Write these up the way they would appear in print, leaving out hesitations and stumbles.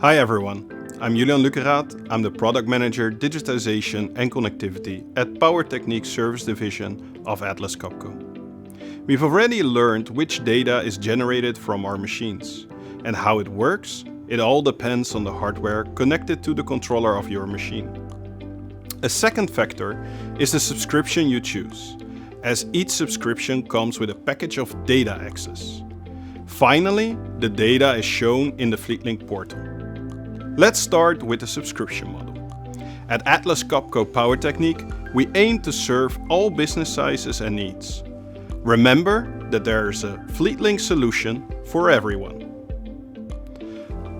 Hi everyone, I'm Julian Lukeraat. I'm the Product Manager Digitization and Connectivity at Power Technique Service Division of Atlas Copco. We've already learned which data is generated from our machines and how it works. It all depends on the hardware connected to the controller of your machine. A second factor is the subscription you choose, as each subscription comes with a package of data access. Finally, the data is shown in the FleetLink portal. Let's start with the subscription model. At Atlas Copco Power Technique, we aim to serve all business sizes and needs. Remember that there is a FleetLink solution for everyone.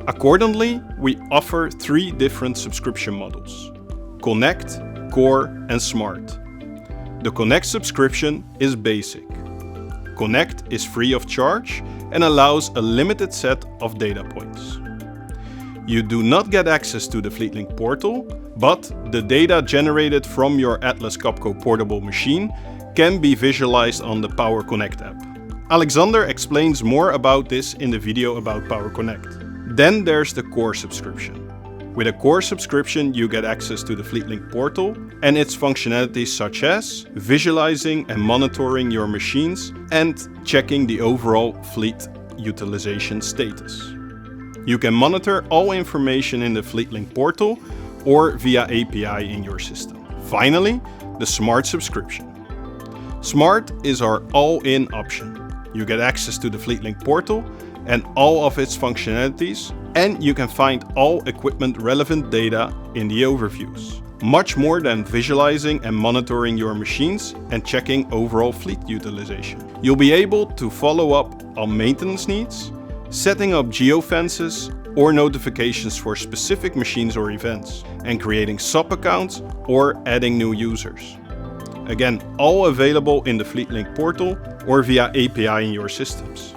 Accordingly, we offer 3 different subscription models: Connect, Core and Smart. The Connect subscription is basic. Connect is free of charge and allows a limited set of data points. You do not get access to the FleetLink portal, but the data generated from your Atlas Copco portable machine can be visualized on the Power Connect app. Alexander explains more about this in the video about Power Connect. Then there's the Core subscription. With a Core subscription, you get access to the FleetLink portal and its functionalities such as visualizing and monitoring your machines and checking the overall fleet utilization status. You can monitor all information in the FleetLink portal or via API in your system. Finally, the Smart subscription. Smart is our all-in option. You get access to the FleetLink portal and all of its functionalities, and you can find all equipment relevant data in the overviews. Much more than visualizing and monitoring your machines and checking overall fleet utilization. You'll be able to follow up on maintenance needs, setting up geofences or notifications for specific machines or events, and creating sub-accounts or adding new users. Again, all available in the FleetLink portal or via API in your systems.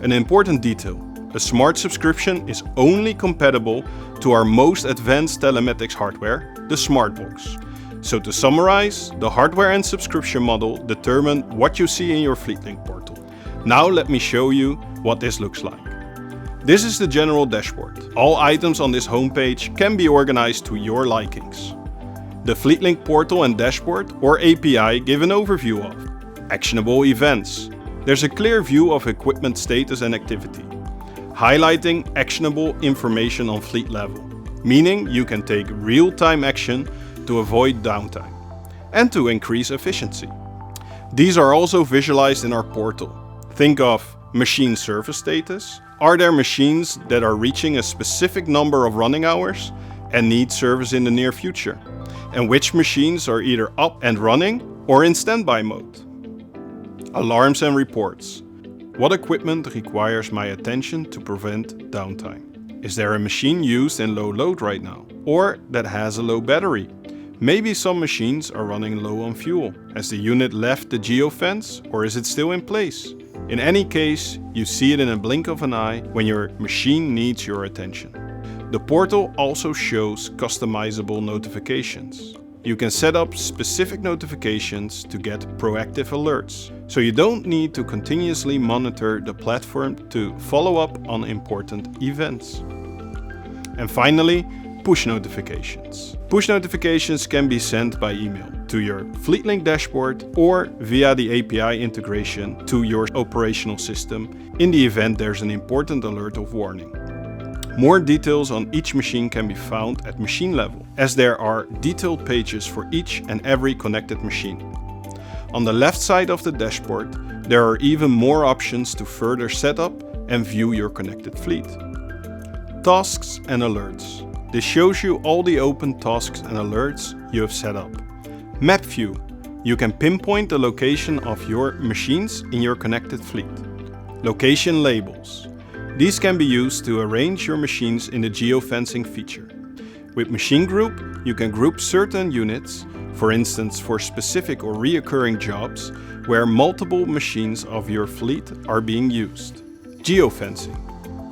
An important detail: a Smart subscription is only compatible to our most advanced telematics hardware, the SmartBox. So to summarize, the hardware and subscription model determine what you see in your FleetLink portal. Now let me show you what this looks like. This is the general dashboard. All items on this homepage can be organized to your likings. The FleetLink portal and dashboard or API give an overview of actionable events. There's a clear view of equipment status and activity, highlighting actionable information on fleet level, meaning you can take real-time action to avoid downtime and to increase efficiency. These are also visualized in our portal. Think of machine service status. Are there machines that are reaching a specific number of running hours and need service in the near future? And which machines are either up and running or in standby mode? Alarms and reports. What equipment requires my attention to prevent downtime? Is there a machine used in low load right now, or that has a low battery? Maybe some machines are running low on fuel. Has the unit left the geofence, or is it still in place? In any case, you see it in a blink of an eye when your machine needs your attention. The portal also shows customizable notifications. You can set up specific notifications to get proactive alerts, so you don't need to continuously monitor the platform to follow up on important events. And finally, push notifications. Push notifications can be sent by email to your FleetLink dashboard or via the API integration to your operational system in the event there's an important alert of warning. More details on each machine can be found at machine level, as there are detailed pages for each and every connected machine. On the left side of the dashboard, there are even more options to further set up and view your connected fleet. Tasks and alerts. This shows you all the open tasks and alerts you have set up. Map view. You can pinpoint the location of your machines in your connected fleet. Location labels. These can be used to arrange your machines in the geofencing feature. With Machine Group, you can group certain units, for instance for specific or reoccurring jobs, where multiple machines of your fleet are being used. Geofencing.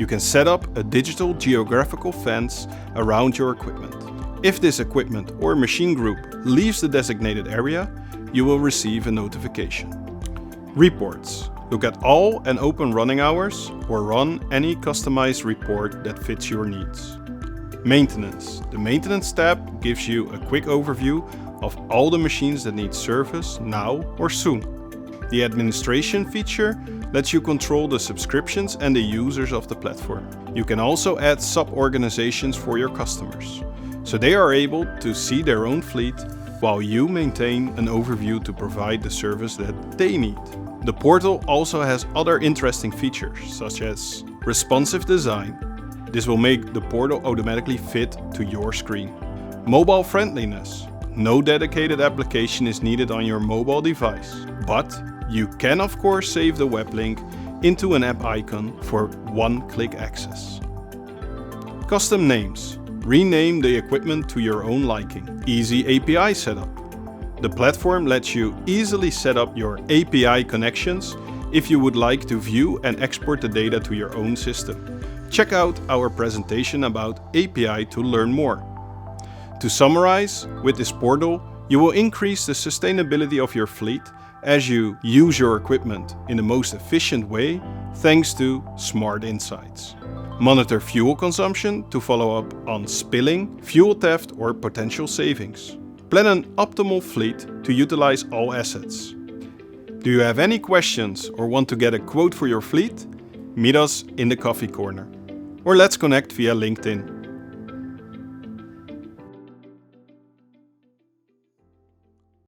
You can set up a digital geographical fence around your equipment. If this equipment or machine group leaves the designated area, you will receive a notification. Reports. Look at all and open running hours or run any customized report that fits your needs. Maintenance. The Maintenance tab gives you a quick overview of all the machines that need service now or soon. The Administration feature lets you control the subscriptions and the users of the platform. You can also add sub-organizations for your customers, so they are able to see their own fleet while you maintain an overview to provide the service that they need. The portal also has other interesting features, such as responsive design. This will make the portal automatically fit to your screen. Mobile friendliness. No dedicated application is needed on your mobile device, but you can of course save the web link into an app icon for one-click access. Custom names. Rename the equipment to your own liking. Easy API setup. The platform lets you easily set up your API connections if you would like to view and export the data to your own system. Check out our presentation about API to learn more. To summarize, with this portal, you will increase the sustainability of your fleet as you use your equipment in the most efficient way thanks to smart insights. Monitor fuel consumption to follow up on spilling, fuel theft or potential savings. Plan an optimal fleet to utilize all assets. Do you have any questions or want to get a quote for your fleet? Meet us in the coffee corner. Or let's connect via LinkedIn.